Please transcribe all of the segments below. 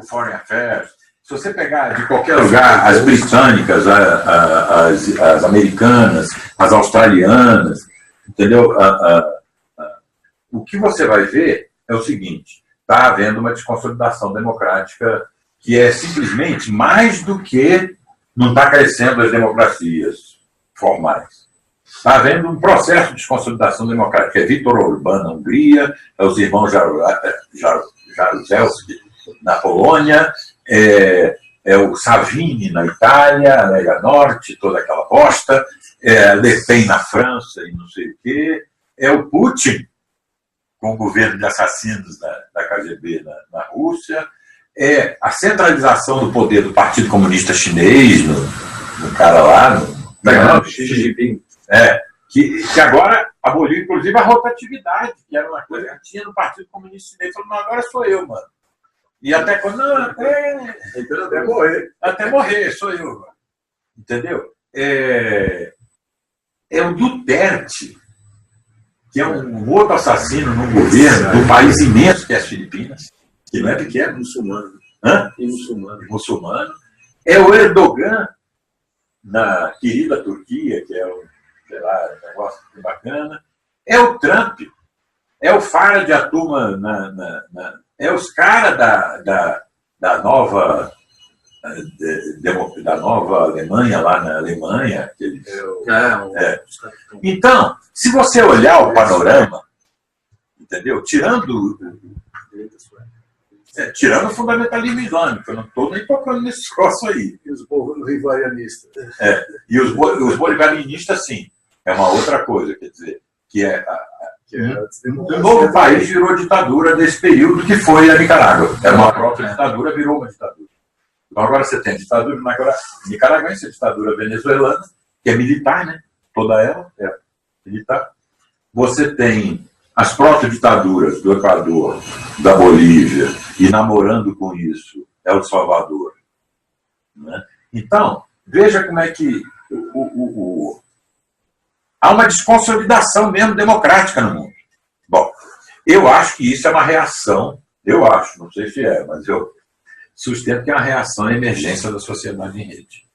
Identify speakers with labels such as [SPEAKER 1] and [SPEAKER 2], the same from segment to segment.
[SPEAKER 1] o Foreign Affairs, se você pegar de qualquer lugar, as britânicas, as americanas, as australianas, entendeu? O que você vai ver é o seguinte, está havendo uma desconsolidação democrática que é simplesmente mais do que não está crescendo as democracias formais. Está havendo um processo de desconsolidação democrática. É Viktor Orbán na Hungria, é os irmãos Jaruzelski na Polônia, é o Salvini na Itália, a Lega Norte, toda aquela bosta, é Le Pen na França e não sei o quê, é o Putin com o governo de assassinos da KGB na Rússia, é a centralização do poder do Partido Comunista Chinês, no cara lá, Xi Jinping, que agora aboliu, inclusive, a rotatividade, que era uma coisa que tinha no Partido Comunista Chinês. Falou, não, agora sou eu, mano. E até quando... Não, até morrer. Até morrer, sou eu, mano. Entendeu? É o Duterte, que é um outro assassino no governo de um país imenso que é as Filipinas, que não é pequeno.
[SPEAKER 2] Muçulmano.
[SPEAKER 1] Hã?
[SPEAKER 2] E muçulmano.
[SPEAKER 1] Muçulmano. É o Erdogan, na querida Turquia, que é um, sei lá, um negócio bacana. É o Trump. É o Farage Atuma é os caras da nova Alemanha, lá na Alemanha. Então, se você olhar o panorama, entendeu? Tirando o fundamentalismo islâmico, eu não estou nem tocando nesse troço aí.
[SPEAKER 2] E os bolivarianistas.
[SPEAKER 1] E os bolivarianistas, sim. É uma outra coisa, quer dizer, que é um novo país virou ditadura nesse período que foi a Nicarágua. Era uma própria ditadura, virou uma ditadura. Então agora você tem ditadura nicaragüense, a ditadura venezuelana, que é militar, né? Toda ela é militar. Você tem as proto-ditaduras do Equador, da Bolívia, e namorando com isso, El Salvador. Né? Então, veja como é que há uma desconsolidação mesmo democrática no mundo. Bom, eu acho que isso é uma reação, não sei se é, mas eu sustento que é uma reação à emergência da sociedade em rede.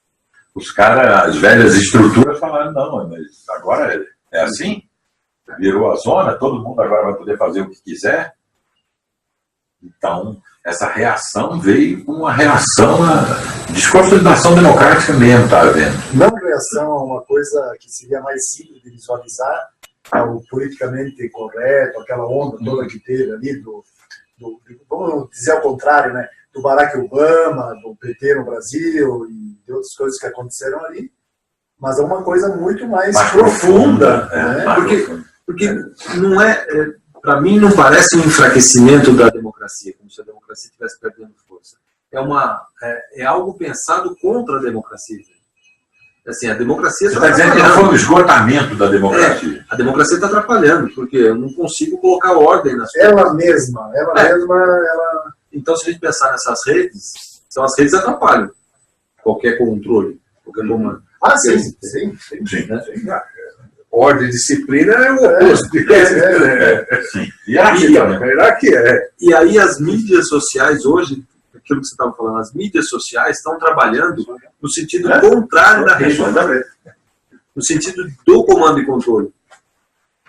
[SPEAKER 1] Os caras, as velhas estruturas falaram, não, mas agora é assim? Virou a zona, todo mundo agora vai poder fazer o que quiser. Então, essa reação veio com uma reação à desconsolidação democrática mesmo, está vendo?
[SPEAKER 3] Não reação a uma coisa que seria mais simples de visualizar, o politicamente correto, aquela onda toda que teve ali, vamos dizer ao contrário, né? Do Barack Obama, do PT no Brasil e de outras coisas que aconteceram ali, mas é uma coisa muito mais profunda, né?
[SPEAKER 2] Porque não para mim não parece um enfraquecimento da democracia, como se a democracia estivesse perdendo força. É algo pensado contra a democracia. Assim, a democracia
[SPEAKER 1] está dizendo que não foi um esgotamento da democracia.
[SPEAKER 2] A democracia está atrapalhando, porque eu não consigo colocar ordem nas coisas.
[SPEAKER 3] Ela mesma.
[SPEAKER 2] Então, se a gente pensar nessas redes, então as redes atrapalham qualquer controle, qualquer comando.
[SPEAKER 3] Sim.
[SPEAKER 2] Né?
[SPEAKER 3] Ordem e disciplina é o oposto.
[SPEAKER 1] Sim.
[SPEAKER 2] E aí as mídias sociais hoje, aquilo que você estava falando, as mídias sociais estão trabalhando no sentido contrário da rede, no sentido do comando e controle.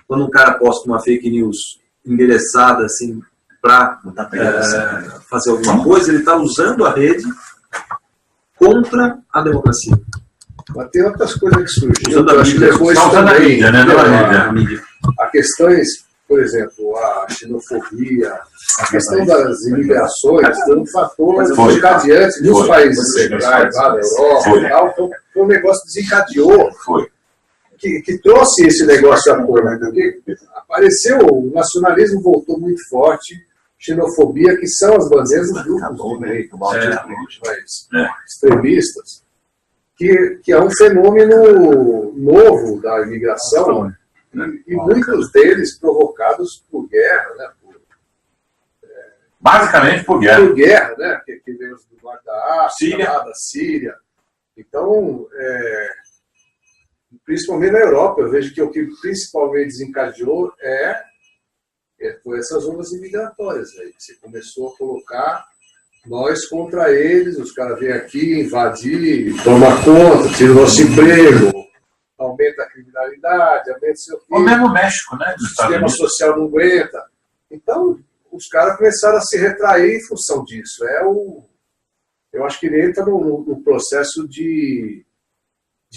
[SPEAKER 2] Quando um cara posta uma fake news endereçada assim para fazer alguma coisa, ele está usando a rede contra a democracia.
[SPEAKER 3] Mas tem outras coisas que surgiram.
[SPEAKER 2] Eu acho que depois
[SPEAKER 1] também,
[SPEAKER 3] a questões, por exemplo, a xenofobia, a questão das imigrações, foi um fator desencadeante nos países centrais, lá da Europa e tal. Então, foi um negócio que desencadeou, que trouxe esse negócio à tona, porque apareceu, o nacionalismo voltou muito forte, xenofobia, que são as bandeiras dos grupos mais extremistas, que é um fenômeno novo da imigração, e muitos deles provocados por guerra, né?
[SPEAKER 1] Basicamente por guerra.
[SPEAKER 3] Por guerra, né? Que veio do norte da África, lá da Síria. Então, principalmente na Europa, eu vejo que o que principalmente desencadeou foi essas ondas imigratórias aí, que você começou a colocar Nós contra eles, os caras vêm aqui invadir, toma conta, tira o nosso emprego, aumenta a criminalidade, aumenta o seu...
[SPEAKER 1] O mesmo México, né?
[SPEAKER 3] O sistema social não aguenta. Então, os caras começaram a se retrair em função disso. Eu acho que ele entra no processo de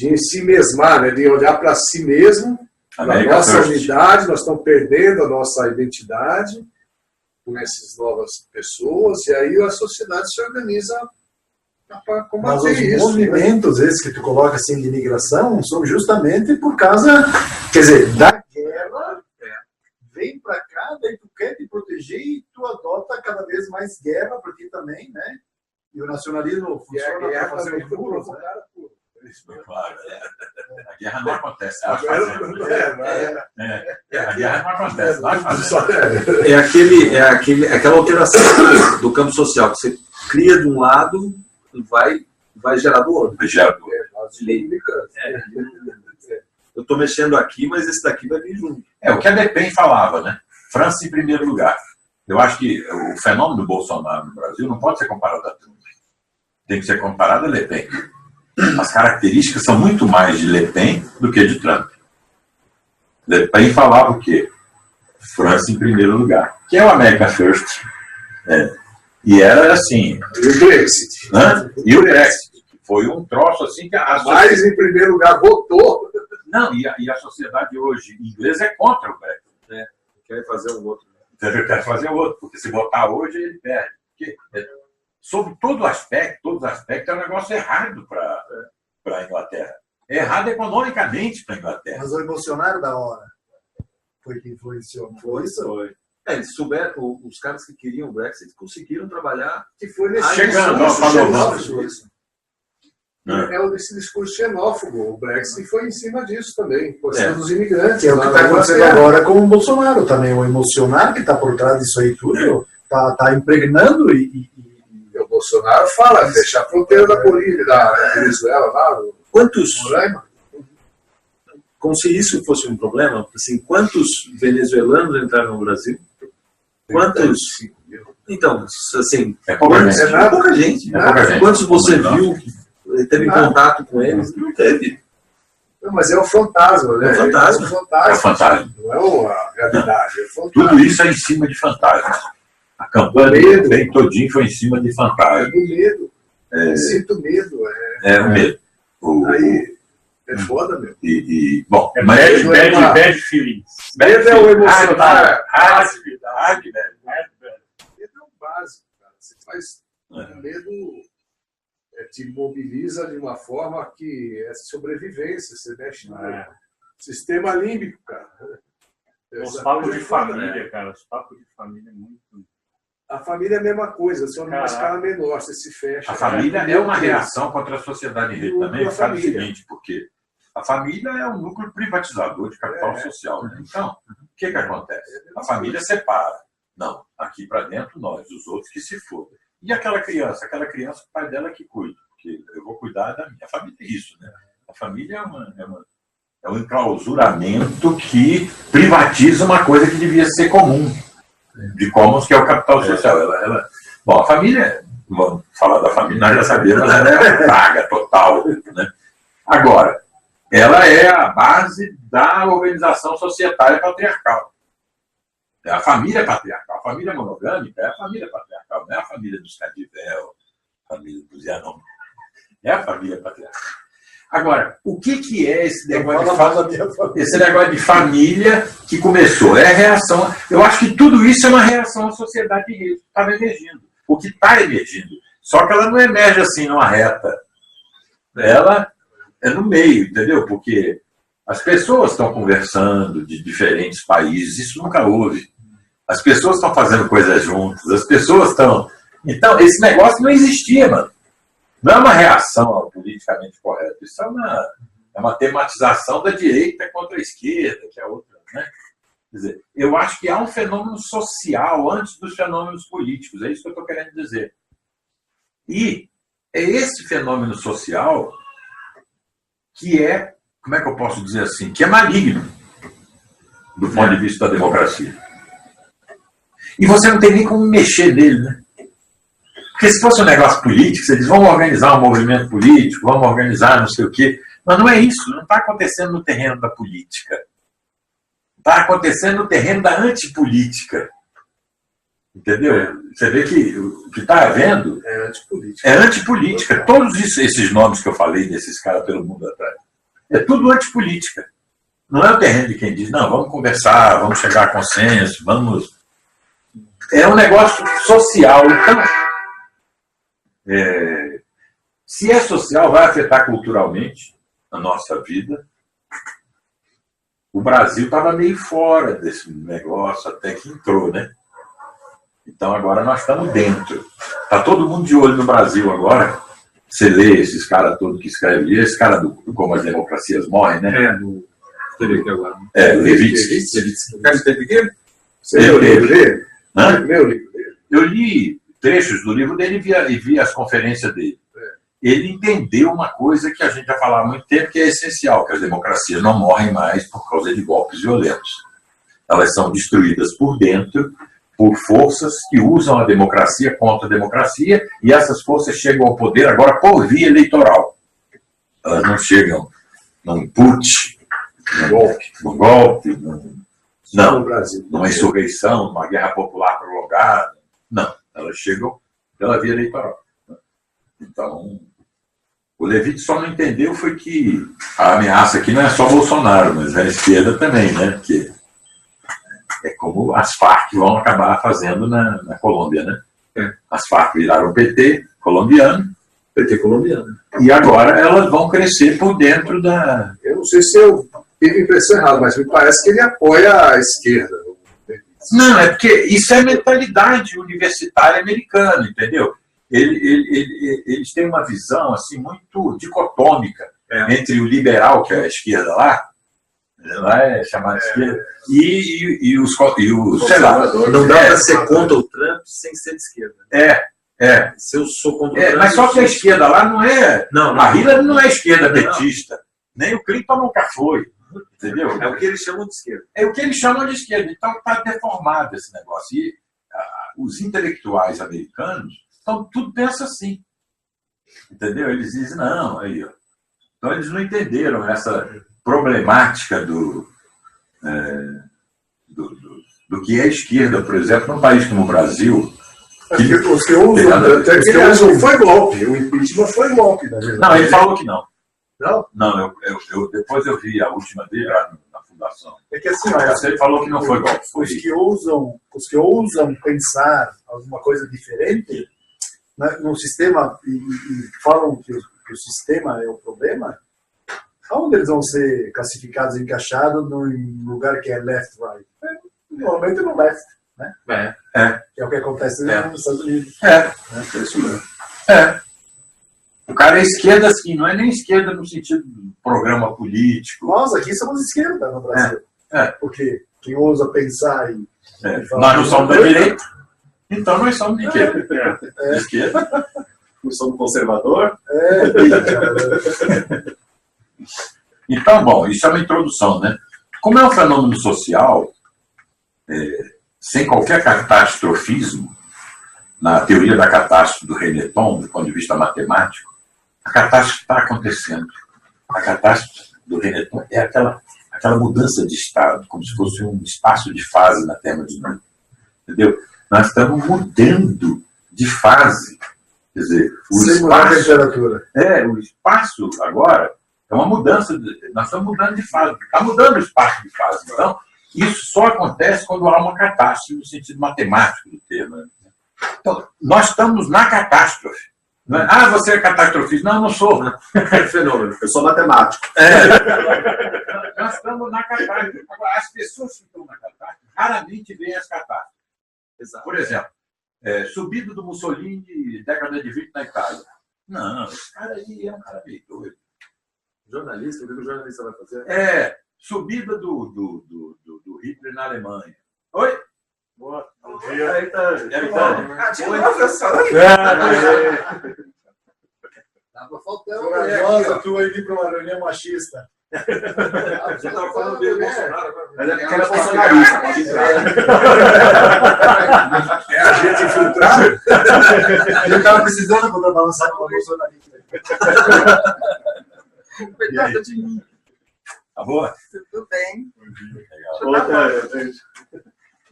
[SPEAKER 3] em si mesmar, né? De olhar para si mesmo, a nossa unidade, nós estamos perdendo a nossa identidade com essas novas pessoas, e aí a sociedade se organiza para combater
[SPEAKER 4] isso. Mas os
[SPEAKER 3] isso,
[SPEAKER 4] movimentos, né? Esses que tu coloca assim de imigração, são justamente por causa, quer dizer, da guerra, vem para cá, daí tu quer te proteger e tu adota cada vez mais guerra para ti também, né? E o nacionalismo funciona para fazer um muro, né?
[SPEAKER 1] Claro, a guerra não acontece, nós fazemos. A guerra não acontece, nós fazemos.
[SPEAKER 2] Aquela alteração do campo social, que você cria de um lado e vai gerar do outro. Eu estou mexendo aqui, mas esse daqui vai vir junto.
[SPEAKER 1] É o que a Le Pen falava, né? França em primeiro lugar. Eu acho que o fenômeno do Bolsonaro no Brasil não pode ser comparado a Trump. Tem que ser comparado a Le Pen. As características são muito mais de Le Pen do que de Trump. Le Pen falava o quê? França em primeiro lugar, que é o America First. E era assim...
[SPEAKER 3] E o Brexit.
[SPEAKER 1] Né? E o Brexit. Foi um troço assim que...
[SPEAKER 3] Mas em primeiro lugar votou.
[SPEAKER 1] Não, e a sociedade hoje inglesa é contra o Brexit.
[SPEAKER 2] Quer fazer um outro.
[SPEAKER 1] Quer fazer outro, porque se votar hoje ele perde. Porque, sobre todos os aspectos, é um negócio errado para a Inglaterra. É errado economicamente para a Inglaterra.
[SPEAKER 4] Mas o emocionário da hora foi que influenciou.
[SPEAKER 2] Foi. Eles souberam, os caras que queriam o Brexit conseguiram trabalhar.
[SPEAKER 3] Que foi nesse
[SPEAKER 1] chegando
[SPEAKER 3] esse discurso xenófobo. O Brexit foi em cima disso também, por cima dos imigrantes.
[SPEAKER 4] Que é o que está acontecendo agora com o Bolsonaro também. O emocionário que está por trás disso aí tudo está impregnando
[SPEAKER 3] o Bolsonaro fala fechar a fronteira da Bolívia, da Venezuela, lá.
[SPEAKER 2] Como se isso fosse um problema, assim, quantos venezuelanos entraram no Brasil? Quantos? 5 mil. Então, assim,
[SPEAKER 1] é pouca gente.
[SPEAKER 2] Quantos você viu, teve contato com eles? Não teve.
[SPEAKER 3] Não, mas é o fantasma, né?
[SPEAKER 1] É o fantasma.
[SPEAKER 3] Não é uma realidade, é o fantasma.
[SPEAKER 1] Tudo isso é em cima de fantasmas. A campanha bem todinho foi em cima de fantasmas.
[SPEAKER 3] É do medo. Sinto medo.
[SPEAKER 1] O medo.
[SPEAKER 3] Aí é foda, meu.
[SPEAKER 1] Bom,
[SPEAKER 5] bad feelings.
[SPEAKER 3] Medo é o emocional.
[SPEAKER 1] Medo
[SPEAKER 3] é o básico, cara. Você faz medo, te mobiliza de uma forma que é sobrevivência. Você mexe no sistema límbico, cara.
[SPEAKER 5] Os papos de família, cara. Os papos de família é muito...
[SPEAKER 3] A família é a mesma coisa, só numa escala menor, você se fecha.
[SPEAKER 1] A família é uma reação contra a sociedade em rede também, por causa do seguinte, porque a família é um núcleo privatizador de capital social. Né? Então, o que acontece? A família separa. Não, aqui para dentro nós, os outros que se fodam. E aquela criança, o pai dela que cuida, porque eu vou cuidar da minha família, é isso, né? A família é um enclausuramento que privatiza uma coisa que devia ser comum. De commons, que é o capital social. Bom, a família, vamos falar da família, nós já sabemos, ela é uma praga total. Né? Agora, ela é a base da organização societária patriarcal. A família patriarcal, a família monogâmica é a família patriarcal, não é a família dos Cadivel, a família dos Yanomami. É a família patriarcal. Agora, o que é esse negócio de família que começou? É a reação. Eu acho que tudo isso é uma reação à sociedade de rede que estava emergindo. O que está emergindo. Só que ela não emerge assim numa reta. Ela é no meio, entendeu? Porque as pessoas estão conversando de diferentes países. Isso nunca houve. As pessoas estão fazendo coisas juntas. As pessoas estão... Então, esse negócio não existia, mano. Não é uma reação ao politicamente correto, isso é uma tematização da direita contra a esquerda, que é outra, né? Quer dizer, eu acho que há um fenômeno social antes dos fenômenos políticos, é isso que eu estou querendo dizer. E é esse fenômeno social que é, como é que eu posso dizer assim, que é maligno do ponto de vista da democracia. E você não tem nem como mexer nele, né? Porque se fosse um negócio político, você diz, vamos organizar um movimento político, vamos organizar não sei o quê. Mas não é isso, não está acontecendo no terreno da política. Está acontecendo no terreno da antipolítica. Entendeu? Você vê que o que está havendo
[SPEAKER 3] É antipolítica.
[SPEAKER 1] é antipolítica. Todos esses nomes que eu falei desses caras pelo mundo atrás, é tudo antipolítica. Não é o terreno de quem diz, não, vamos conversar, vamos chegar a consenso, vamos... É um negócio social. Então, se é social, vai afetar culturalmente a nossa vida. O Brasil estava meio fora desse negócio até que entrou, né? Então agora nós estamos dentro. Está todo mundo de olho no Brasil agora. Você lê esses caras todos que escrevem, esse cara do Como as Democracias Morrem, né?
[SPEAKER 2] Teve aqui agora.
[SPEAKER 1] Levitsky.
[SPEAKER 2] O cara esteve aqui?
[SPEAKER 3] Você leu o livro dele? Leu o livro dele?
[SPEAKER 1] Eu li trechos do livro dele e vi as conferências dele. Ele entendeu uma coisa que a gente já falava há muito tempo, que é essencial, que as democracias não morrem mais por causa de golpes violentos. Elas são destruídas por dentro por forças que usam a democracia contra a democracia, e essas forças chegam ao poder agora por via eleitoral. Elas não chegam num putsch, num golpe, numa insurreição, numa guerra popular prolongada. Não, elas chegam pela via eleitoral. Então, o Levitsky só não entendeu foi que a ameaça aqui não é só Bolsonaro, mas é a esquerda também, né? Porque é como as Farc vão acabar fazendo na Colômbia, né? As Farc viraram PT colombiano.
[SPEAKER 2] PT colombiano.
[SPEAKER 1] E agora elas vão crescer por dentro da...
[SPEAKER 3] Eu não sei se eu tive a impressão errada, mas me parece que ele apoia a esquerda.
[SPEAKER 1] Não, é porque isso é mentalidade universitária americana, entendeu? Eles têm uma visão assim, muito dicotômica entre o liberal, que é a esquerda lá é chamado de esquerda, e os sei lá.
[SPEAKER 2] Não dá para ser contra o Trump sem ser de esquerda. Se eu sou contra o Trump...
[SPEAKER 1] Mas só que a esquerda lá não é...
[SPEAKER 2] Não,
[SPEAKER 1] a Hillary não é esquerda petista, nem o Clinton nunca foi, entendeu?
[SPEAKER 2] É o que eles chamam de esquerda.
[SPEAKER 1] É o que eles chamam de esquerda. Então está deformado esse negócio. E os intelectuais americanos tudo pensa assim. Entendeu? Eles dizem, não, aí, ó. Então eles não entenderam essa problemática do que é a esquerda, por exemplo, num país como o Brasil.
[SPEAKER 3] Os que usam foi golpe. O impeachment foi golpe, na verdade.
[SPEAKER 1] Não, ele falou que não.
[SPEAKER 3] Não?
[SPEAKER 1] Não, depois eu vi a última dele lá na fundação.
[SPEAKER 4] É que assim,
[SPEAKER 1] ele falou que não foi golpe.
[SPEAKER 4] Os que ousam pensar alguma coisa diferente no sistema e falam que o sistema é o problema, aonde eles vão ser classificados, encaixados num lugar que é left-right? Normalmente no left, né? Que é o que acontece nos Estados Unidos.
[SPEAKER 1] É isso mesmo. O cara é esquerda assim, não é nem esquerda no sentido do programa político.
[SPEAKER 4] Nós aqui somos esquerda no Brasil. Porque quem ousa pensar e
[SPEAKER 1] nós não somos da direita, então nós somos de esquerda.
[SPEAKER 2] Nós somos conservador.
[SPEAKER 1] Então, bom, isso é uma introdução, né? Como é um fenômeno social, sem qualquer catastrofismo, na teoria da catástrofe do Reneton, do ponto de vista matemático, a catástrofe está acontecendo. A catástrofe do Reneton é aquela mudança de estado, como se fosse um espaço de fase na termodinâmica. Entendeu? Nós estamos mudando de fase. Quer dizer, o espaço agora é uma mudança. Nós estamos mudando de fase. Está mudando o espaço de fase. Então, isso só acontece quando há uma catástrofe no sentido matemático do termo. Então, nós estamos na catástrofe. Não é? Ah, você é catastrofista? Não, não sou.
[SPEAKER 2] É fenômeno, eu sou matemático.
[SPEAKER 1] Nós estamos na catástrofe. Agora, as pessoas que estão na catástrofe raramente veem as catástrofes.
[SPEAKER 2] Exato.
[SPEAKER 1] Por exemplo, subida do Mussolini, década de 20 na Itália. Não, esse cara aí é um cara meio doido.
[SPEAKER 2] Jornalista, o que o jornalista vai fazer?
[SPEAKER 1] Subida do Hitler na Alemanha. Oi?
[SPEAKER 5] Boa. Bom dia.
[SPEAKER 3] Tava faltando.
[SPEAKER 4] Corajosa, tu aí vir para uma reunião machista.
[SPEAKER 2] Você estava falando dele, Bolsonaro.
[SPEAKER 1] Mas é porque ela é bolsonarista.
[SPEAKER 2] É a gente infiltrado.
[SPEAKER 4] Ele estava precisando quando balançar com a bolsonarista.
[SPEAKER 6] Coitada de mim.
[SPEAKER 1] Tá boa?
[SPEAKER 6] Tudo bem.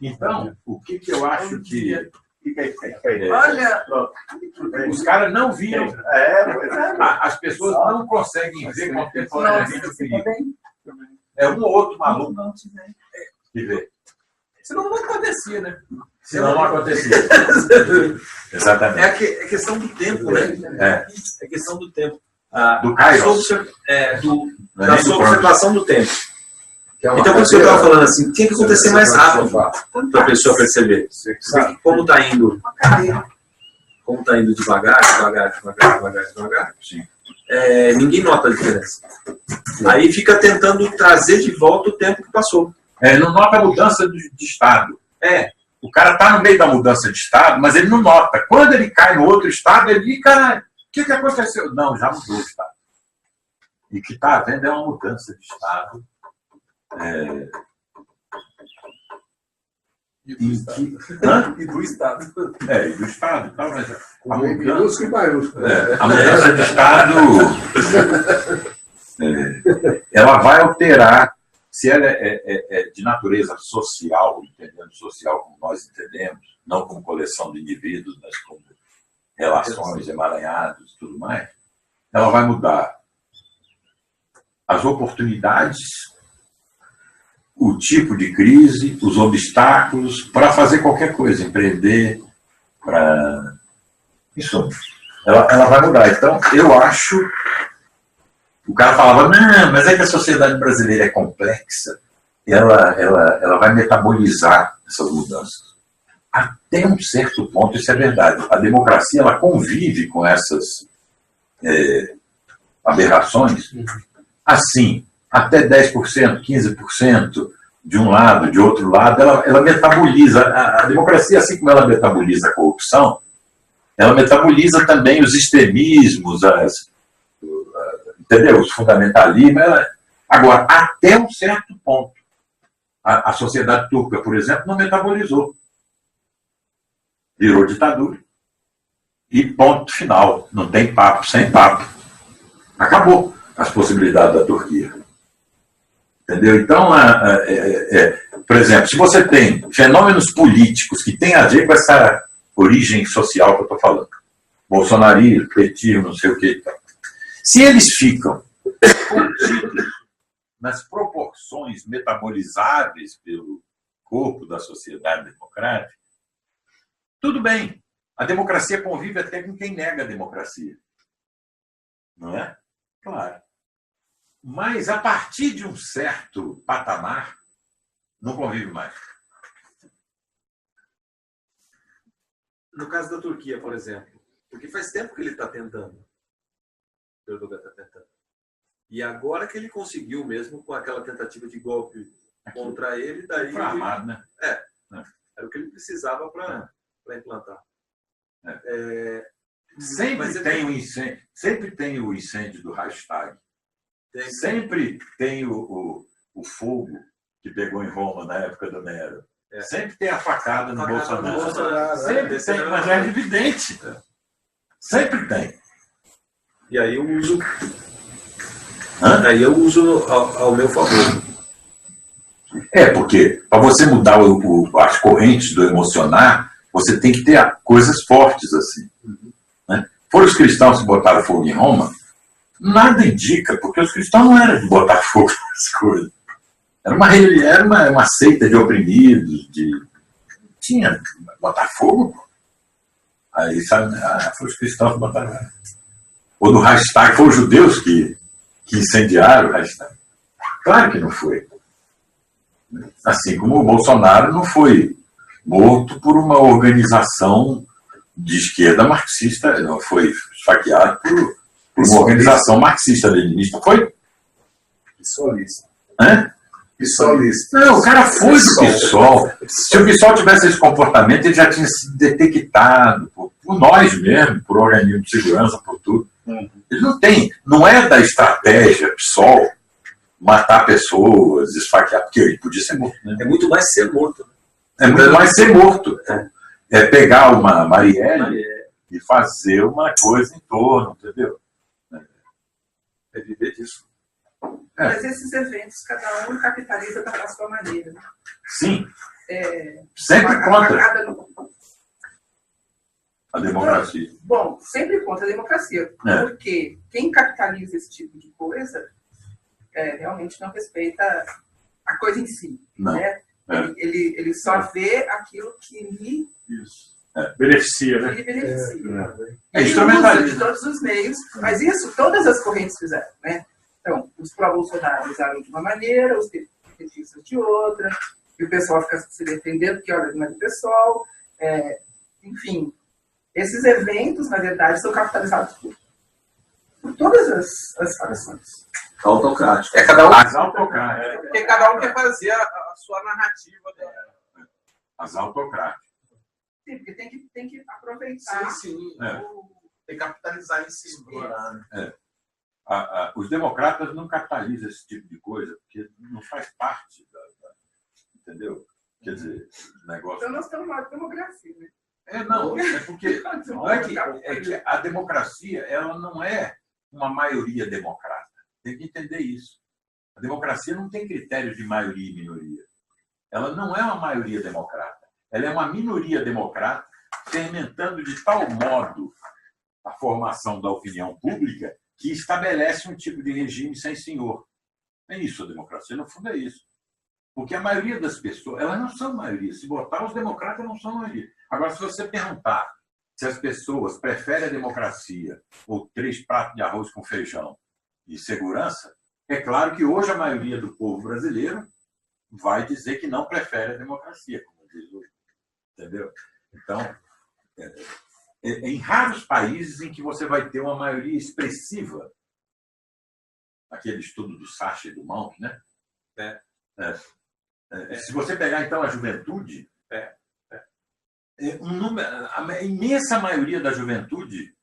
[SPEAKER 1] Então, o que eu acho que...
[SPEAKER 6] Olha,
[SPEAKER 1] Os caras não viram. As pessoas não conseguem ver contemporaneamente o perigo. É um ou outro maluco que vê.
[SPEAKER 2] Senão não acontecia, né?
[SPEAKER 1] Senão não acontecia. Exatamente.
[SPEAKER 2] É questão do tempo, né? É questão do tempo.
[SPEAKER 1] Do Kairos.
[SPEAKER 2] Da sua observação do tempo. Então, quando você estava falando assim, tinha que acontecer mais rápido para a pessoa perceber. Como está indo devagar, ninguém nota a diferença. Aí fica tentando trazer de volta o tempo que passou.
[SPEAKER 1] Não nota a mudança de estado. O cara está no meio da mudança de estado, mas ele não nota. Quando ele cai no outro estado, ele diz, cara, o que aconteceu? Não, já mudou o estado. E o que está havendo é uma mudança de estado.
[SPEAKER 2] E do Estado.
[SPEAKER 1] E do Estado. Tal, mas
[SPEAKER 3] com minúsculo e maiúsculo.
[SPEAKER 1] A mudança de Estado ela vai alterar, se ela é de natureza social, entendendo social como nós entendemos, não como coleção de indivíduos, mas como relações emaranhadas e tudo mais, ela vai mudar as oportunidades, o tipo de crise, os obstáculos para fazer qualquer coisa, empreender, para... Isso, ela vai mudar. Então, eu acho... O cara falava, não, mas é que a sociedade brasileira é complexa, ela vai metabolizar essas mudanças. Até um certo ponto, isso é verdade. A democracia, ela convive com essas aberrações, assim, até 10%, 15% de um lado, de outro lado, ela metaboliza. A democracia, assim como ela metaboliza a corrupção, ela metaboliza também os extremismos, entendeu? Os fundamentalismos. Agora, até um certo ponto, a sociedade turca, por exemplo, não metabolizou. Virou ditadura. E ponto final. Não tem papo, sem papo. Acabou as possibilidades da Turquia. Entendeu? Então, por exemplo, se você tem fenômenos políticos que têm a ver com essa origem social que eu estou falando, bolsonarismo, petismo, não sei o que, se eles ficam contidos nas proporções metabolizáveis pelo corpo da sociedade democrática, tudo bem. A democracia convive até com quem nega a democracia. Não é? Claro. Mas, a partir de um certo patamar, não convive mais.
[SPEAKER 2] No caso da Turquia, por exemplo, porque faz tempo que ele está tentando. O Erdogan está tentando. E agora que ele conseguiu mesmo, com aquela tentativa de golpe contra ele, daí...
[SPEAKER 1] Armado, né?
[SPEAKER 2] Era o que ele precisava para implantar.
[SPEAKER 1] Sempre tem o incêndio do Reichstag. Sempre tem o fogo que pegou em Roma na época do Nero. Sempre tem a facada no Bolsonaro. Sempre tem, mas é evidente. Sempre tem.
[SPEAKER 2] E aí eu uso ao meu favor.
[SPEAKER 1] Porque para você mudar as correntes do emocionar, você tem que ter coisas fortes assim. Né? Foram os cristãos que botaram fogo em Roma? Nada indica, porque os cristãos não eram de botar fogo nas coisas. Era uma seita de oprimidos, tinha botar fogo. Aí, sabe, foram os cristãos que botaram. Ou do Reichstag, foram os judeus que incendiaram o Reichstag. Claro que não foi. Assim como o Bolsonaro não foi morto por uma organização de esquerda marxista, não foi esfaqueado por uma organização marxista-leninista. Foi?
[SPEAKER 3] Pissolista.
[SPEAKER 1] Pissolista. Não, o cara foi do PSOL. Se o PSOL tivesse esse comportamento, ele já tinha sido detectado por nós mesmo, por organismo de segurança, por tudo. Ele não é da estratégia PSOL matar pessoas, esfaquear, porque ele podia ser morto. Né?
[SPEAKER 2] É muito mais ser morto.
[SPEAKER 1] É muito mais ser morto. É pegar uma Marielle e fazer uma coisa em torno, entendeu?
[SPEAKER 2] É viver disso.
[SPEAKER 6] Mas esses eventos, cada um capitaliza da sua maneira. Né?
[SPEAKER 1] Sim. Sempre contra a democracia.
[SPEAKER 6] Bom, sempre contra a democracia. Porque quem capitaliza esse tipo de coisa realmente não respeita a coisa em si.
[SPEAKER 1] Não.
[SPEAKER 6] Né? Ele só vê aquilo que lhe
[SPEAKER 5] beneficia, né?
[SPEAKER 6] Ele beneficia.
[SPEAKER 1] Ele usa
[SPEAKER 6] de todos os meios, mas isso todas as correntes fizeram. Né? Então, os pró-Bolsonaro usaram de uma maneira, os petistas de outra, e o pessoal fica se defendendo, que olha, não é do pessoal. Enfim, esses eventos, na verdade, são capitalizados por todas as fações.
[SPEAKER 2] Autocrático.
[SPEAKER 1] As autocráticas.
[SPEAKER 2] Porque cada um quer fazer a sua narrativa dela.
[SPEAKER 1] As autocráticas.
[SPEAKER 6] Sim, porque tem que aproveitar.
[SPEAKER 2] Sim. Tem que capitalizar em cima.
[SPEAKER 1] Os democratas não capitalizam esse tipo de coisa, porque não faz parte entendeu? Quer dizer, o negócio...
[SPEAKER 6] Então nós estamos numa democracia, né?
[SPEAKER 1] Porque que a democracia ela não é uma maioria democrata. Tem que entender isso. A democracia não tem critérios de maioria e minoria. Ela não é uma maioria democrata. Ela é uma minoria democrata fermentando de tal modo a formação da opinião pública que estabelece um tipo de regime sem senhor. É isso a democracia, no fundo é isso. Porque a maioria das pessoas, elas não são maioria. Se botar, os democratas não são maioria. Agora, se você perguntar se as pessoas preferem a democracia ou 3 pratos de arroz com feijão e segurança, é claro que hoje a maioria do povo brasileiro vai dizer que não prefere a democracia, como diz hoje. Entendeu? Então, em raros países em que você vai ter uma maioria expressiva, aquele estudo do Sacha e do Monk, né? Se você pegar, então, a juventude, a imensa maioria da juventude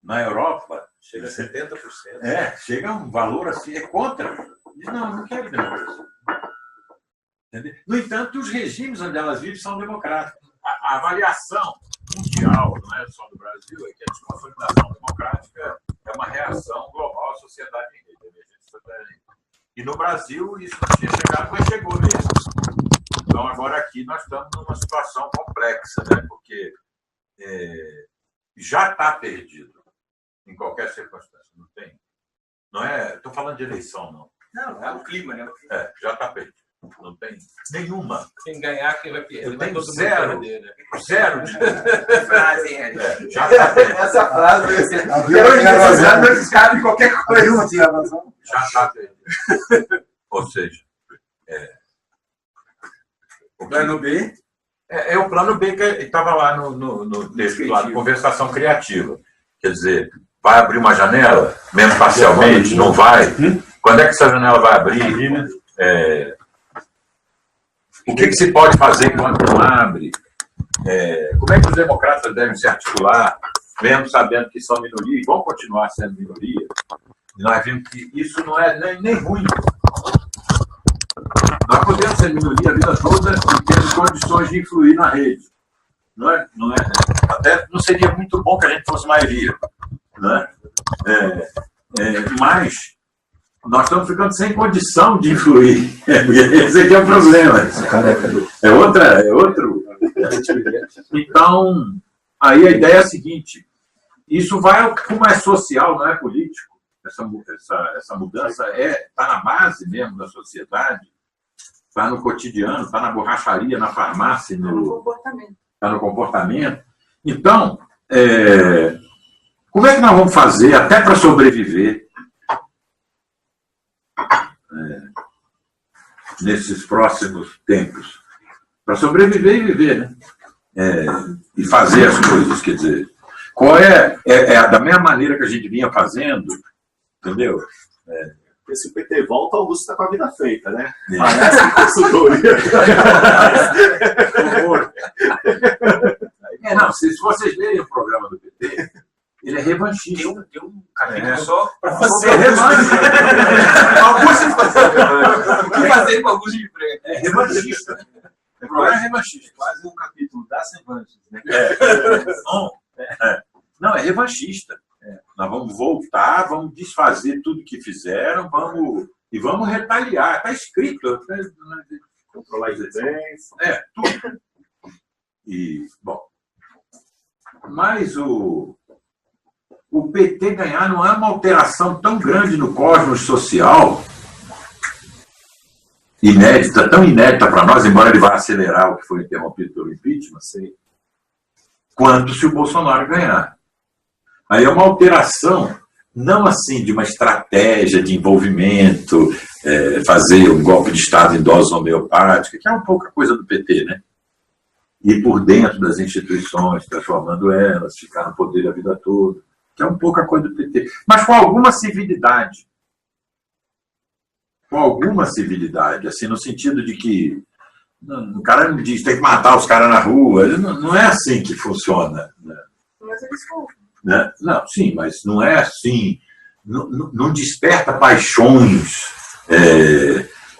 [SPEAKER 1] na Europa
[SPEAKER 2] chega a 70%.
[SPEAKER 1] Chega a um valor assim, é contra. Diz, não quero democracia. Entendeu? No entanto, os regimes onde elas vivem são democráticos. A avaliação mundial, não é só do Brasil, é que a desconsolidação democrática é uma reação global à sociedade em rede. E no Brasil isso não tinha chegado, mas chegou mesmo. Então agora aqui nós estamos numa situação complexa, né? Porque já está perdido em qualquer circunstância. Não é. Estou falando de eleição, não.
[SPEAKER 2] Não, é o clima, né?
[SPEAKER 1] Já está perdido. Não tem nenhuma.
[SPEAKER 2] Quem ganhar, quem vai perder.
[SPEAKER 1] Eu tenho zero de
[SPEAKER 2] frase.
[SPEAKER 1] Já está perdido.
[SPEAKER 2] Essa frase vai ser.
[SPEAKER 3] Não cabe em qualquer coisa.
[SPEAKER 1] Já está perdido. Ou seja,
[SPEAKER 2] o plano B
[SPEAKER 1] é o plano B que estava lá no texto lá de conversação criativa. Quer dizer, vai abrir uma janela, mesmo parcialmente, não vai? Quando é que essa janela vai abrir? O que se pode fazer enquanto não abre? Como é que os democratas devem se articular, mesmo sabendo que são minoria, e vão continuar sendo minoria? E nós vimos que isso não é nem ruim. Nós podemos ser minoria a vida toda e ter condições de influir na rede. Até não seria muito bom que a gente fosse maioria. Não é? Mas nós estamos ficando sem condição de influir. Esse aqui é o problema. É outro. Então, aí a ideia é a seguinte: isso vai como é social, não é político. Essa mudança está na base mesmo da sociedade, está no cotidiano, está na borracharia, na farmácia, está no comportamento. Então, como é que nós vamos fazer até para sobreviver nesses próximos tempos? Para sobreviver e viver, né? E fazer as coisas, quer dizer. Qual da mesma maneira que a gente vinha fazendo, entendeu?
[SPEAKER 7] Porque se o PT volta, o Augusto está com a vida feita, né? Parece consultoria.
[SPEAKER 1] Não, se vocês lerem o programa do PT, ele é revanchista.
[SPEAKER 2] Tem um
[SPEAKER 8] capítulo só para
[SPEAKER 1] Você
[SPEAKER 8] fazer revanche. O que fazer com Augusto de Freitas?
[SPEAKER 1] É revanchista. Não é revanchista.
[SPEAKER 7] Quase um capítulo das revanches, né?
[SPEAKER 1] Não, é revanchista. Nós vamos voltar, vamos desfazer tudo que fizeram, vamos retaliar. Está escrito.
[SPEAKER 7] Controlar as ideias.
[SPEAKER 1] Tudo. E, bom. Mas o PT ganhar não é uma alteração tão grande no cosmos social, inédita, tão inédita para nós, embora ele vá acelerar o que foi interrompido pelo impeachment, quanto se o Bolsonaro ganhar. Aí é uma alteração, não assim de uma estratégia de envolvimento, fazer um golpe de Estado em dose homeopática, que é um pouco a coisa do PT, né? Ir por dentro das instituições, transformando elas, ficar no poder a vida toda, que é um pouco a coisa do PT. Mas com alguma civilidade. Com alguma civilidade, assim, no sentido de que o cara não diz tem que matar os caras na rua, não é assim que funciona. Né?
[SPEAKER 6] Mas eles vão.
[SPEAKER 1] Né? Não, sim, mas não é assim, não desperta paixões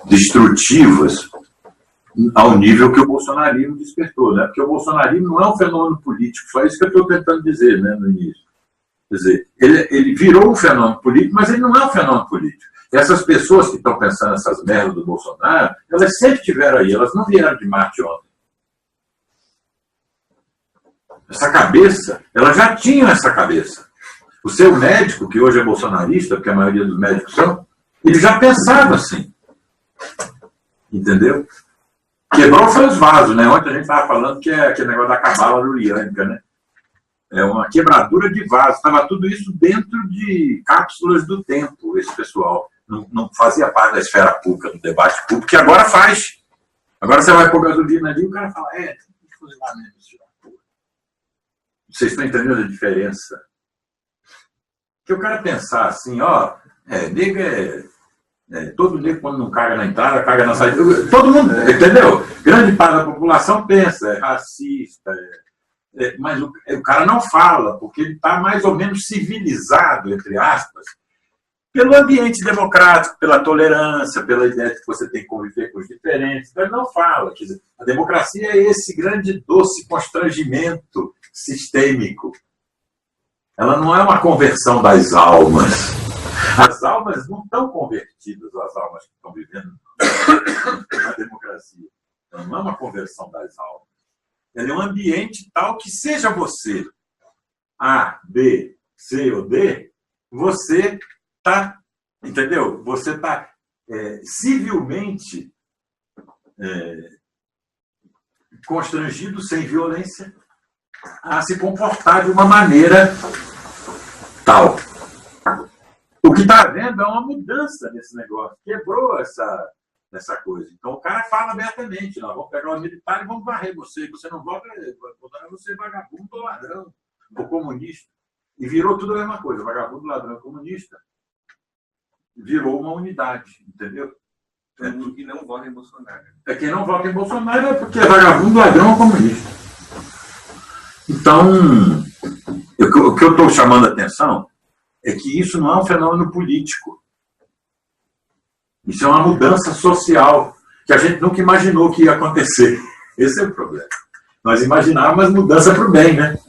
[SPEAKER 1] destrutivas ao nível que o bolsonarismo despertou, né? Porque o bolsonarismo não é um fenômeno político, só isso que eu estou tentando dizer, né, no início. Quer dizer, ele virou um fenômeno político, mas ele não é um fenômeno político. Essas pessoas que estão pensando nessas merdas do Bolsonaro, elas sempre estiveram aí, elas não vieram de Marte ontem. Essa cabeça, elas já tinham essa cabeça. O seu médico, que hoje é bolsonarista, porque a maioria dos médicos são, ele já pensava assim. Entendeu? Quebrou foi os vasos, né? Ontem a gente estava falando que é aquele negócio da cabala luriânica, né? É uma quebradura de vaso. Estava tudo isso dentro de cápsulas do tempo, esse pessoal. Não fazia parte da esfera pública, do debate público, que agora faz. Agora você vai pôr gasolina ali e o cara fala, tem que fuzilar mesmo esse porra. Vocês estão entendendo a diferença? Que o cara pensar assim, todo negro quando não caga na entrada, caga na saída. Todo mundo, entendeu? Grande parte da população pensa, é racista, mas o cara não fala, porque ele está mais ou menos civilizado, entre aspas, pelo ambiente democrático, pela tolerância, pela ideia de que você tem que conviver com os diferentes. Então ele não fala. Quer dizer, a democracia é esse grande doce constrangimento sistêmico. Ela não é uma conversão das almas. As almas não estão convertidas, as almas que estão vivendo na democracia. Ela não é uma conversão das almas. Ela é um ambiente tal que seja você A, B, C ou D, você está, entendeu? Você está civilmente constrangido, sem violência, a se comportar de uma maneira tal. O que está havendo é uma mudança nesse negócio. Quebrou essa coisa. Então o cara fala abertamente, nós vamos pegar os militares e vamos varrer você. Você não vota, você é vagabundo ou ladrão, ou comunista. E virou tudo a mesma coisa. Vagabundo, ladrão, comunista. Virou uma unidade, entendeu?
[SPEAKER 8] Todo mundo que não vota em Bolsonaro.
[SPEAKER 1] Quem não vota em Bolsonaro é porque é vagabundo, ladrão ou comunista. Então, o que eu estou chamando a atenção é que isso não é um fenômeno político. Isso é uma mudança social que a gente nunca imaginou que ia acontecer. Esse é o problema. Nós imaginávamos mudança para o bem, né?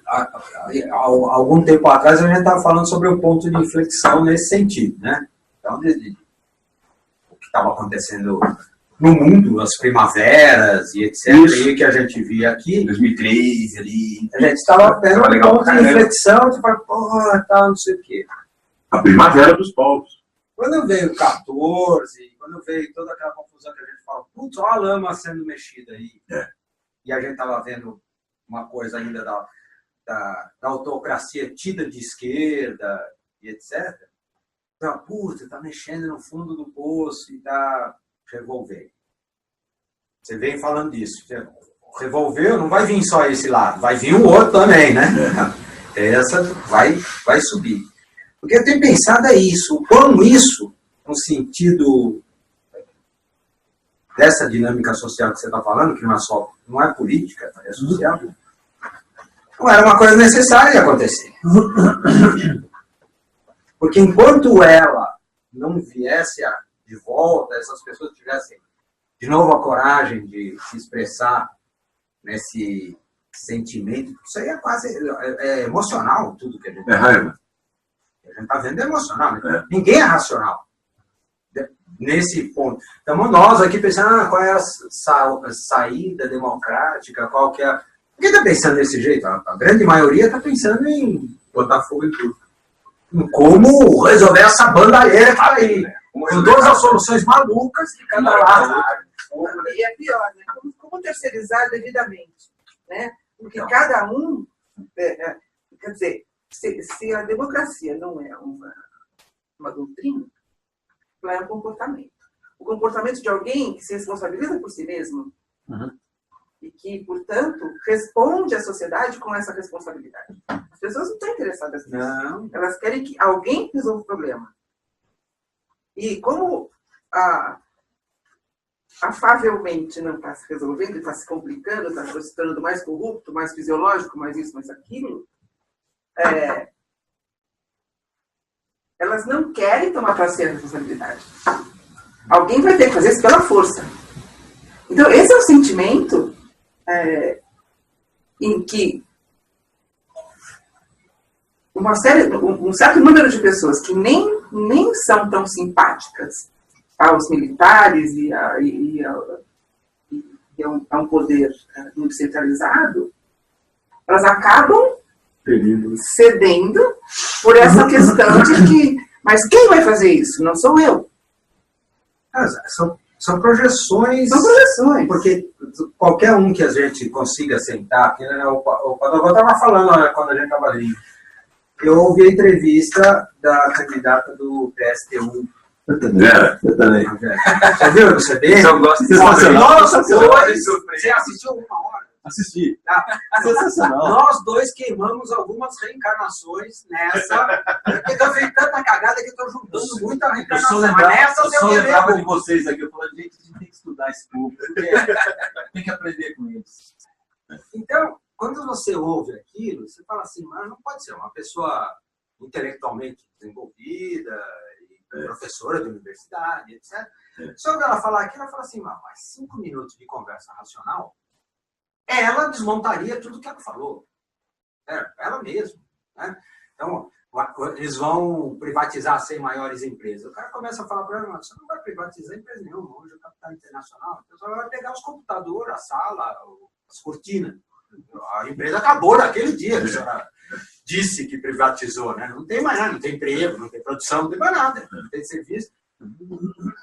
[SPEAKER 9] Há algum tempo atrás a gente estava falando sobre o ponto de inflexão nesse sentido, né? Então, o que estava acontecendo no mundo, as primaveras e etc. E que a gente via aqui.
[SPEAKER 8] 2003 ali.
[SPEAKER 9] A gente estava vendo um ponto de inflexão, tipo, tal, não sei o quê.
[SPEAKER 1] A primavera dos povos.
[SPEAKER 9] Quando veio 14, quando veio toda aquela confusão que a gente fala, putz, olha a lama sendo mexida aí. E a gente estava vendo uma coisa ainda da autocracia tida de esquerda e etc. Então, putz, está mexendo no fundo do poço e está revolvendo. Você vem falando disso. Revolveu, não vai vir só esse lado, vai vir o outro também, né? Essa vai subir. Porque eu tenho pensado isso, como isso, no sentido dessa dinâmica social que você está falando, que não é política, é social, Não era uma coisa necessária de acontecer. Porque enquanto ela não viesse de volta, essas pessoas tivessem de novo a coragem de se expressar nesse sentimento, isso aí é quase emocional, tudo que a gente
[SPEAKER 1] raiva.
[SPEAKER 9] A gente está vendo é emocional. Né? Ninguém é racional. Nesse ponto. Então, nós aqui pensando, qual é a saída democrática, qual que é... Ninguém está pensando desse jeito. A grande maioria está pensando em botar fogo em tudo. Em como resolver essa bandalheira que está aí. Com todas as soluções malucas que cada lado...
[SPEAKER 6] E é pior, né? Como terceirizar devidamente, né? Porque cada um... quer dizer, se a democracia não é uma doutrina, ela é um comportamento. O comportamento de alguém que se responsabiliza por si mesmo e que, portanto, responde à sociedade com essa responsabilidade. As pessoas não estão interessadas nisso.
[SPEAKER 9] Não.
[SPEAKER 6] Elas querem que alguém resolva o problema. E como afavelmente não está se resolvendo, está se complicando, está se tornando mais corrupto, mais fisiológico, mais isso, mais aquilo, elas não querem tomar para si a responsabilidade. Alguém vai ter que fazer isso pela força. Então, esse é um sentimento em que um certo número de pessoas que nem são tão simpáticas aos militares e a um poder muito centralizado, elas acabam cedendo por essa questão de que, mas quem vai fazer isso? Não sou eu.
[SPEAKER 9] São projeções.
[SPEAKER 6] São projeções.
[SPEAKER 9] Porque qualquer um que a gente consiga sentar, que, né, o Padovão estava falando quando a gente estava ali, eu ouvi a entrevista da candidata do PSTU.
[SPEAKER 1] Eu também.
[SPEAKER 9] Você viu o CD?
[SPEAKER 8] Eu gosto de
[SPEAKER 9] Nossa, você assistiu uma hora?
[SPEAKER 7] Assisti.
[SPEAKER 9] Sensacional. Nós dois queimamos algumas reencarnações nessa. Porque eu fiz tanta cagada que eu estou juntando muita reencarnação.
[SPEAKER 7] Eu só lembrava de vocês aqui. Eu falei, gente, a gente tem que estudar esse público. Tem que aprender com eles.
[SPEAKER 9] Então, quando você ouve aquilo, você fala assim, mas não pode ser uma pessoa intelectualmente desenvolvida, professora de universidade, etc. Só que ela falar aquilo, ela fala assim, mas 5 minutos de conversa racional, ela desmontaria tudo que ela falou. Ela mesma. Né? Então, eles vão privatizar 100 maiores empresas. O cara começa a falar para ela, você não vai privatizar empresa nenhuma, hoje é o capital internacional. Você vai pegar os computadores, a sala, as cortinas. A empresa acabou naquele dia, a senhora disse que privatizou. Né? Não tem mais nada, não tem emprego, não tem produção, não tem mais nada, não tem serviço.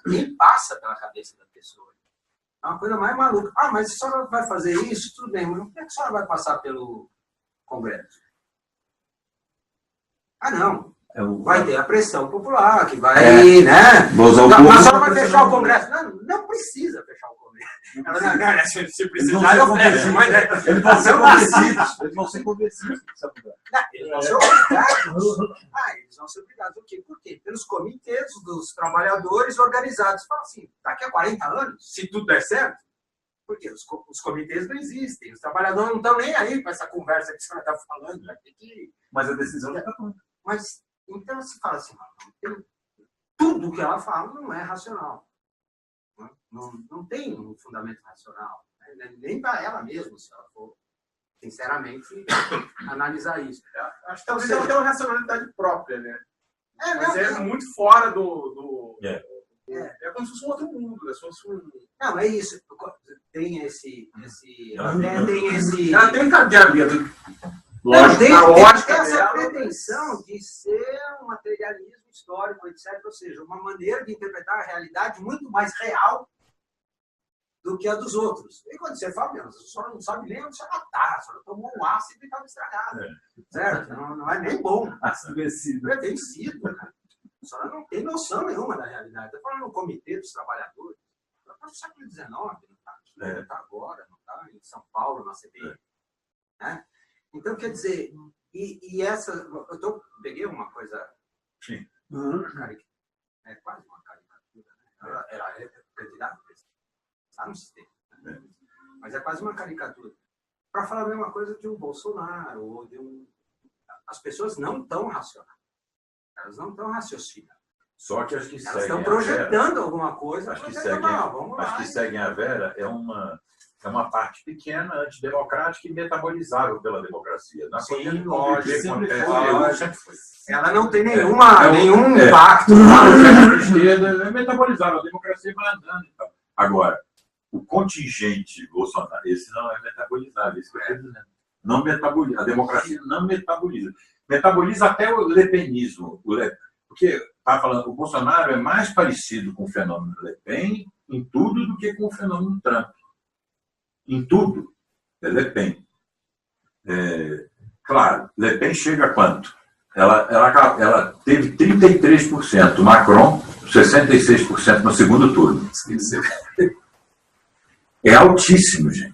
[SPEAKER 9] Nem passa pela cabeça da pessoa. É uma coisa mais maluca. Mas a senhora vai fazer isso? Tudo bem, mas como é que a senhora vai passar pelo Congresso? Não. Vai ter a pressão popular, que vai, né? Mas a senhora vai fechar o Congresso? Não precisa fechar o Congresso. Se precisar, eu fecho.
[SPEAKER 7] Eles vão ser convencidos. Eles vão ser convencidos.
[SPEAKER 9] Eles vão ser obrigados. Eles vão ser obrigados. Por quê? Pelos comitês dos trabalhadores organizados. Fala assim, daqui a 40 anos, se tudo der certo, porque os comitês não existem, os trabalhadores não estão nem aí com essa conversa que você está falando. Né?
[SPEAKER 7] Mas a decisão já está pronta.
[SPEAKER 9] Mas, então, se fala assim, tudo que ela fala não é racional. Não tem um fundamento racional. Né? Nem para ela mesma, se ela for, sinceramente, analisar isso.
[SPEAKER 7] Acho que talvez ela tenha uma racionalidade própria, né?
[SPEAKER 9] Mas
[SPEAKER 7] muito fora do... É como se fosse um outro mundo, né? Se fosse um...
[SPEAKER 9] Não, é isso. Tem esse...
[SPEAKER 7] Ela tem um cadeamento.
[SPEAKER 9] Tem essa pretensão de ser um materialismo histórico, etc. Ou seja, uma maneira de interpretar a realidade muito mais real do que a dos outros. E quando você fala, a senhora não sabe nem onde ela está, a senhora tomou um ácido e estava estragada. Certo? Não é nem bom.
[SPEAKER 7] Ácido vencido.
[SPEAKER 9] É vencido. Né? A senhora não tem noção nenhuma da realidade. Estou falando no Comitê dos Trabalhadores. Está no século XIX, não está aqui, não está agora, não está em São Paulo, na CBI. Né? Então, quer dizer, e essa... Eu peguei uma coisa...
[SPEAKER 7] Sim.
[SPEAKER 9] É quase uma caricatura. Né? Ela é candidata a presidente. Está no sistema. Né? Mas é quase uma caricatura. para falar a mesma coisa de um Bolsonaro, ou de um... As pessoas não estão racionais. Elas não estão raciocinando.
[SPEAKER 1] Só que as que
[SPEAKER 9] Elas
[SPEAKER 1] seguem
[SPEAKER 9] estão projetando alguma coisa.
[SPEAKER 1] As que seguem a Vera é uma parte pequena, antidemocrática e metabolizável pela democracia.
[SPEAKER 9] Sim, lógico.
[SPEAKER 1] Sempre foi.
[SPEAKER 9] Ela não tem nenhum impacto.
[SPEAKER 1] É metabolizável, a democracia vai andando e tal. Agora, o contingente Bolsonaro, esse não é metabolizável, isso que eu estou dizendo. Não metaboliza, a democracia não metaboliza. Metaboliza até o lepenismo. Porque, estava falando, o Bolsonaro é mais parecido com o fenômeno Le Pen em tudo do que com o fenômeno Trump. Em tudo, é Le Pen. Claro, Le Pen chega a quanto? Ela teve 33%, Macron 66% no segundo turno. É altíssimo, gente.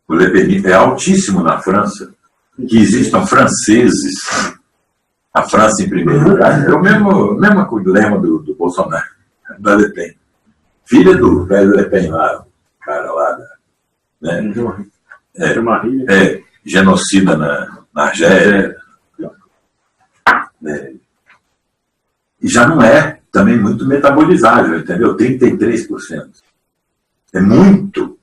[SPEAKER 1] O Le Pen é altíssimo na França. Que existam franceses, a França em primeiro lugar. É o mesmo lema do Bolsonaro, da Le Pen. Filha do velho Le Pen lá, cara lá, né? Genocida na Argélia. E já não é também muito metabolizável, entendeu? 33%. É muito.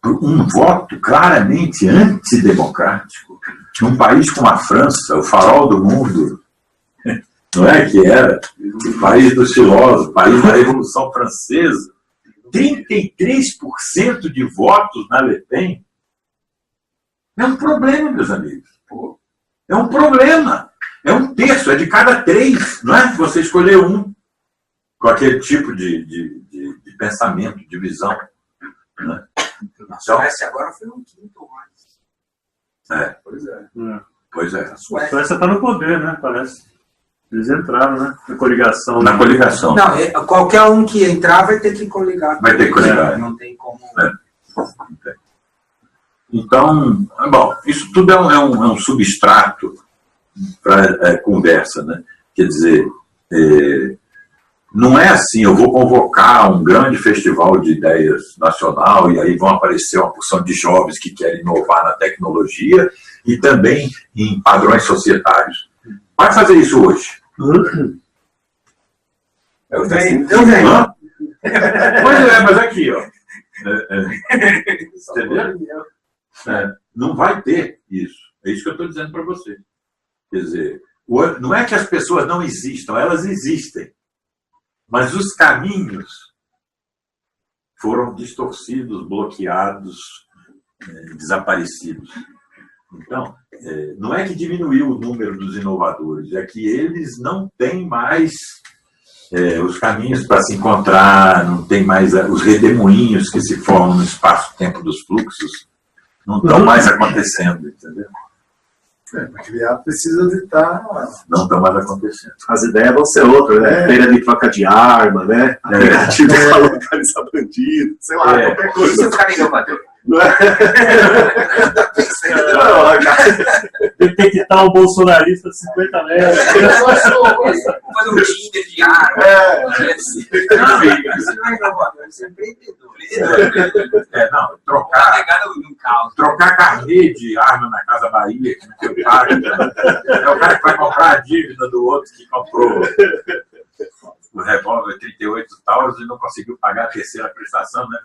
[SPEAKER 1] Um voto claramente antidemocrático, num país como a França, o farol do mundo, não é que era? O país dos filósofos, o país da Revolução Francesa. 33% de votos na Le Pen é um problema, meus amigos. É um problema. É um terço, é de cada 3, não é? Você escolher um com aquele tipo de pensamento, de visão. Né?
[SPEAKER 9] Na Suécia agora foi um quinto mais.
[SPEAKER 1] Pois é.
[SPEAKER 5] A Suécia está no poder, né? Parece. Eles entraram, né? Na coligação.
[SPEAKER 1] Na coligação.
[SPEAKER 9] Não, qualquer um que entrar vai ter que coligar.
[SPEAKER 1] Vai ter que coligar.
[SPEAKER 9] Não tem como.
[SPEAKER 1] Então, bom, isso tudo é um substrato para conversa, né? Quer dizer, não é assim, eu vou convocar um grande festival de ideias nacional e aí vão aparecer uma porção de jovens que querem inovar na tecnologia e também em padrões societários. Vai fazer isso hoje.
[SPEAKER 9] Eu venho.
[SPEAKER 1] Pois mas aqui, ó. Entendeu? Não vai ter isso. É isso que eu estou dizendo para você. Quer dizer, não é que as pessoas não existam, elas existem. Mas os caminhos foram distorcidos, bloqueados, desaparecidos. Então, não é que diminuiu o número dos inovadores, é que eles não têm mais os caminhos para se encontrar, não tem mais os redemoinhos que se formam no espaço-tempo dos fluxos, não estão mais acontecendo, entendeu?
[SPEAKER 4] Para criar precisa de estar...
[SPEAKER 1] Não estão mais acontecendo.
[SPEAKER 10] As ideias vão ser outras, né? Feira de troca de arma, né? Aplicativo para localizar bandido, sei lá, qualquer coisa.
[SPEAKER 8] Se o cara não bateu.
[SPEAKER 5] Detectar um bolsonarista de 50 metros.
[SPEAKER 8] Fazer um Tinder de arma. Isso não é inovador, isso é empreendedor.
[SPEAKER 1] Não, trocar carnê de arma na Casa Bahia, que não tem o cara. É o cara que vai comprar a dívida do outro que comprou o revólver 38 Taurus e não conseguiu pagar a terceira prestação, né?